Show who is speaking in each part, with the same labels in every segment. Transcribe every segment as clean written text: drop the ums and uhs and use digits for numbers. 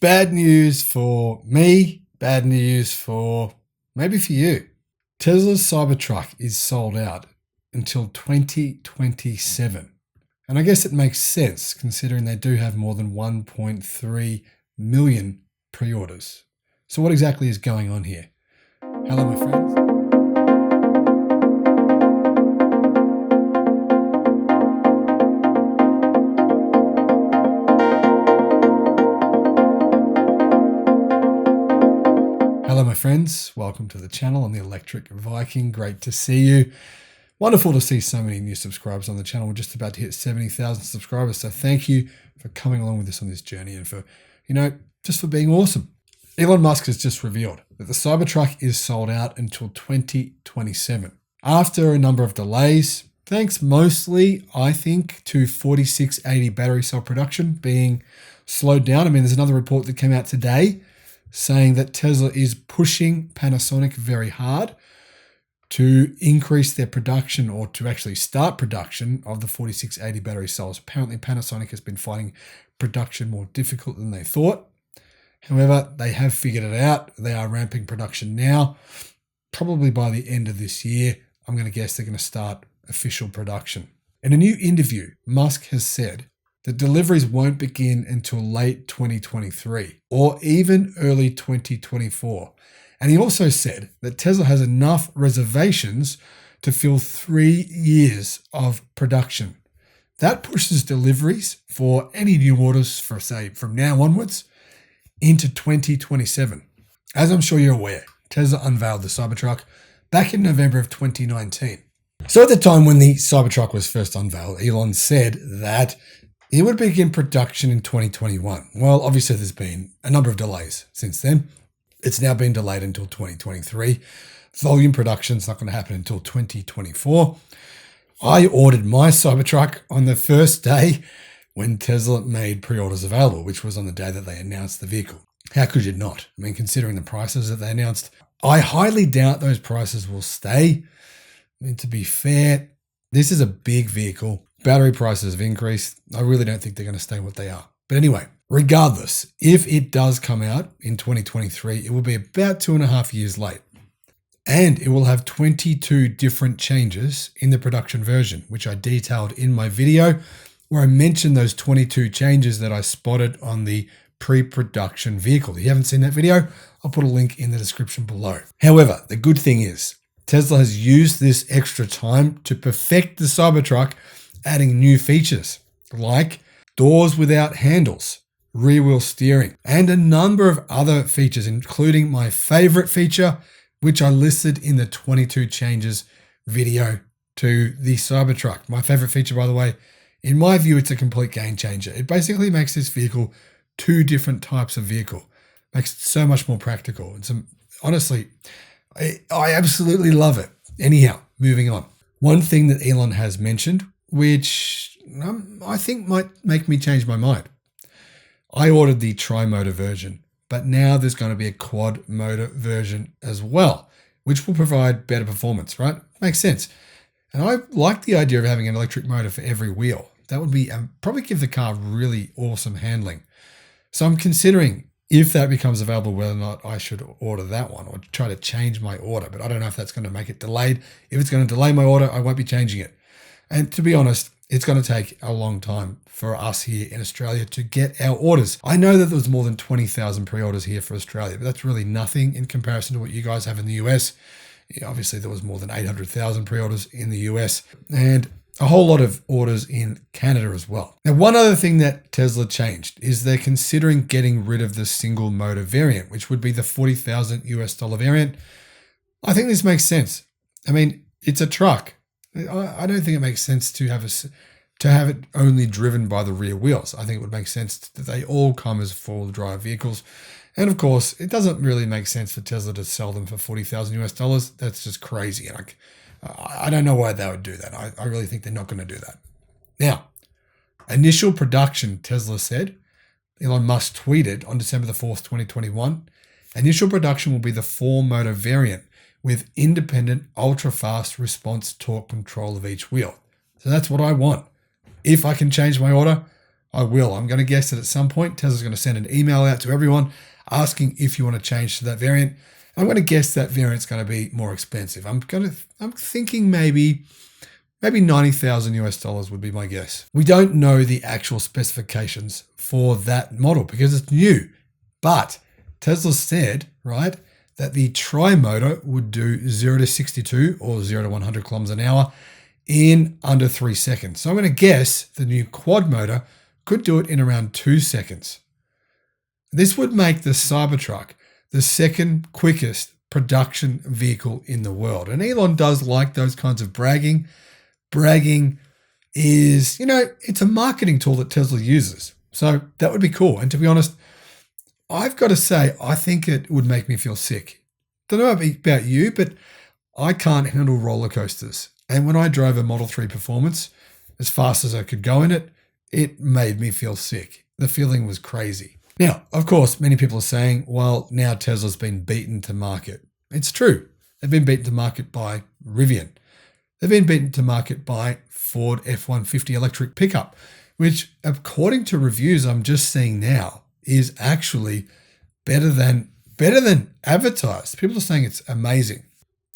Speaker 1: Bad news for me, bad news for maybe for you. Tesla's Cybertruck is sold out until 2027. And I guess it makes sense considering they do have more than 1.3 million pre-orders. So what exactly is going on here? Hello, my friends. Hello, my friends. Welcome to the channel. I'm the Electric Viking. Great to see you. Wonderful to see so many new subscribers on the channel. We're just about to hit 70,000 subscribers. So thank you for coming along with us on this journey and for, just for being awesome. Elon Musk has just revealed that the Cybertruck is sold out until 2027. After a number of delays, thanks mostly, I think, to 4680 battery cell production being slowed down. I mean, there's another report that came out today saying that Tesla is pushing Panasonic very hard to increase their production or to actually start production of the 4680 battery cells. Apparently, Panasonic has been finding production more difficult than they thought. However, they have figured it out. They are ramping production now. Probably by the end of this year, I'm going to guess they're going to start official production. In a new interview, Musk has said that deliveries won't begin until late 2023 or even early 2024. And he also said that Tesla has enough reservations to fill 3 years of production. That pushes deliveries for any new orders for, say, from now onwards into 2027. As I'm sure you're aware, Tesla unveiled the Cybertruck back in November of 2019. So at the time when the Cybertruck was first unveiled, Elon said that it would begin production in 2021. Well, obviously there's been a number of delays since then. It's now been delayed until 2023. Volume production's not going to happen until 2024. I ordered my Cybertruck on the first day when Tesla made pre-orders available, which was on the day that they announced the vehicle. How could you not? I mean, considering the prices that they announced, I highly doubt those prices will stay. I mean, to be fair, this is a big vehicle. Battery prices have increased. I really don't think they're going to stay what they are. But anyway, regardless, if it does come out in 2023, it will be about 2.5 years late. And it will have 22 different changes in the production version, which I detailed in my video where I mentioned those 22 changes that I spotted on the pre-production vehicle. If you haven't seen that video, I'll put a link in the description below. However, the good thing is Tesla has used this extra time to perfect the Cybertruck, adding new features like doors without handles, rear wheel steering, and a number of other features, including my favorite feature, which I listed in the 22 changes video to the Cybertruck. My favorite feature, by the way, in my view, it's a complete game changer. It basically makes this vehicle two different types of vehicle. Makes it so much more practical. Honestly, I absolutely love it. Anyhow, moving on. One thing that Elon has mentioned, which I think might make me change my mind. I ordered the tri-motor version, but now there's going to be a quad motor version as well, which will provide better performance, right? Makes sense. And I like the idea of having an electric motor for every wheel. That would be probably give the car really awesome handling. So I'm considering if that becomes available, whether or not I should order that one or try to change my order. But I don't know if that's going to make it delayed. If it's going to delay my order, I won't be changing it. And to be honest, it's going to take a long time for us here in Australia to get our orders. I know that there was more than 20,000 pre-orders here for Australia, but that's really nothing in comparison to what you guys have in the US. Obviously, there was more than 800,000 pre-orders in the US and a whole lot of orders in Canada as well. Now, one other thing that Tesla changed is they're considering getting rid of the single motor variant, which would be the $40,000 variant. I think this makes sense. I mean, it's a truck. I don't think it makes sense to have it only driven by the rear wheels. I think it would make sense that they all come as four-wheel drive vehicles. And of course, it doesn't really make sense for Tesla to sell them for $40,000. That's just crazy. And I don't know why they would do that. I really think they're not going to do that. Now, initial production, Tesla said, Elon Musk tweeted on December the 4th, 2021, initial production will be the 4-motor variant with independent ultra-fast response torque control of each wheel. So that's what I want. If I can change my order, I will. I'm going to guess that at some point, Tesla's going to send an email out to everyone asking if you want to change to that variant. I'm going to guess that variant's going to be more expensive. I'm thinking maybe 90,000 US dollars would be my guess. We don't know the actual specifications for that model because it's new, but Tesla said, right, that the Tri-Motor would do 0 to 62 or 0 to 100 kilometers an hour in under 3 seconds. So I'm going to guess the new Quad Motor could do it in around 2 seconds. This would make the Cybertruck the second quickest production vehicle in the world. And Elon does like those kinds of bragging. Bragging is, it's a marketing tool that Tesla uses. So that would be cool. And to be honest, I've got to say, I think it would make me feel sick. Don't know about you, but I can't handle roller coasters. And when I drove a Model 3 Performance, as fast as I could go in it, it made me feel sick. The feeling was crazy. Now, of course, many people are saying, well, now Tesla's been beaten to market. It's true. They've been beaten to market by Rivian. They've been beaten to market by Ford F-150 electric pickup, which, according to reviews I'm just seeing now, is actually better than advertised. People are saying it's amazing.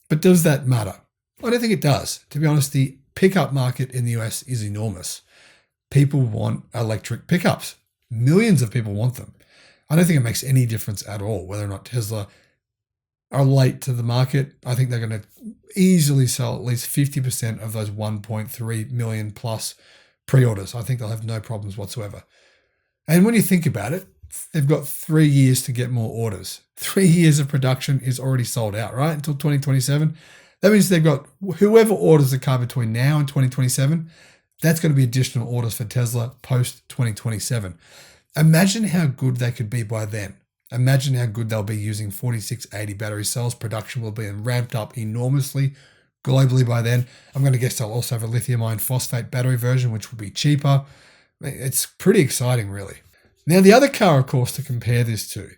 Speaker 1: But does that matter? I don't think it does. To be honest, the pickup market in the US is enormous. People want electric pickups. Millions of people want them. I don't think it makes any difference at all whether or not Tesla are late to the market. I think they're going to easily sell at least 50% of those 1.3 million plus pre-orders. I think they'll have no problems whatsoever. And when you think about it, they've got 3 years to get more orders. 3 years of production is already sold out, right? Until 2027. That means they've got whoever orders the car between now and 2027, that's going to be additional orders for Tesla post 2027. Imagine how good they could be by then. Imagine how good they'll be using 4680 battery cells. Production will be ramped up enormously globally by then. I'm going to guess they'll also have a lithium iron phosphate battery version, which will be cheaper. It's pretty exciting, really. Now, the other car, of course, to compare this to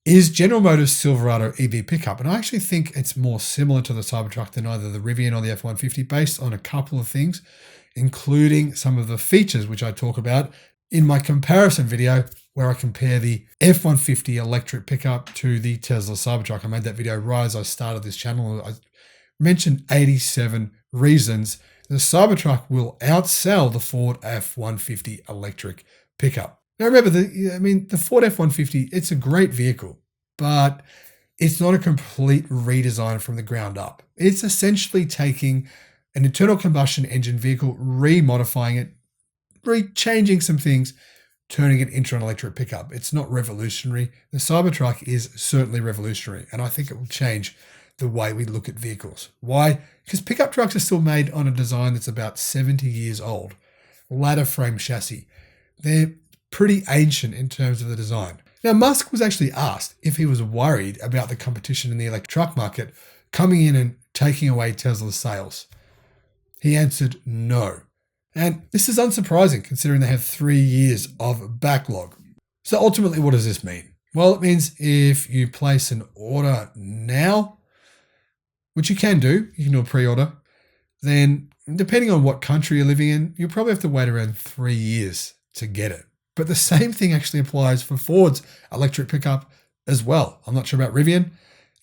Speaker 1: is General Motors' Silverado EV pickup. And I actually think it's more similar to the Cybertruck than either the Rivian or the F-150 based on a couple of things, including some of the features which I talk about in my comparison video where I compare the F-150 electric pickup to the Tesla Cybertruck. I made that video right as I started this channel. I mentioned 87 reasons the Cybertruck will outsell the Ford F-150 electric pickup. Now remember, the Ford F-150, it's a great vehicle, but it's not a complete redesign from the ground up. It's essentially taking an internal combustion engine vehicle, remodifying it, changing some things, turning it into an electric pickup. It's not revolutionary. The Cybertruck is certainly revolutionary, and I think it will change the way we look at vehicles. Why? Because pickup trucks are still made on a design that's about 70 years old. Ladder frame chassis. They're pretty ancient in terms of the design. Now, Musk was actually asked if he was worried about the competition in the electric truck market coming in and taking away Tesla's sales. He answered no. And this is unsurprising considering they have 3 years of backlog. So ultimately, what does this mean? Well, it means if you place an order now, which you can do a pre-order, then depending on what country you're living in, you'll probably have to wait around 3 years to get it. But the same thing actually applies for Ford's electric pickup as well. I'm not sure about Rivian.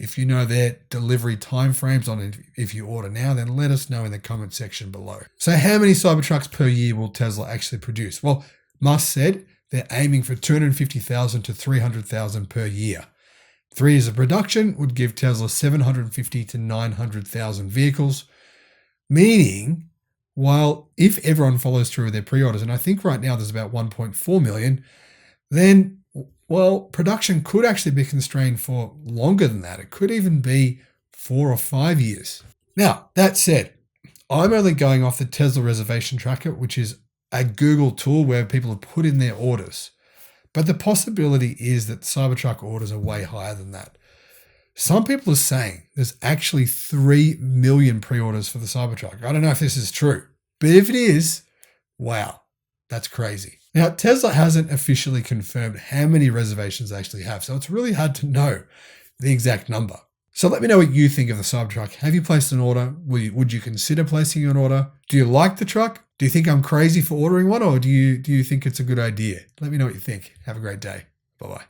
Speaker 1: If you know their delivery timeframes on it, if you order now, then let us know in the comment section below. So how many Cybertrucks per year will Tesla actually produce? Well, Musk said they're aiming for 250,000 to 300,000 per year. 3 years of production would give Tesla 750 to 900,000 vehicles, meaning while if everyone follows through with their pre-orders, and I think right now there's about 1.4 million, then, well, production could actually be constrained for longer than that. It could even be 4 or 5 years. Now, that said, I'm only going off the Tesla reservation tracker, which is a Google tool where people have put in their orders. But the possibility is that Cybertruck orders are way higher than that. Some people are saying there's actually 3 million pre-orders for the Cybertruck. I don't know if this is true, but if it is, wow, that's crazy. Now, Tesla hasn't officially confirmed how many reservations they actually have, so it's really hard to know the exact number. So let me know what you think of the Cybertruck. Have you placed an order? Would you consider placing an order? Do you like the truck? Do you think I'm crazy for ordering one, or do you think it's a good idea? Let me know what you think. Have a great day. Bye-bye.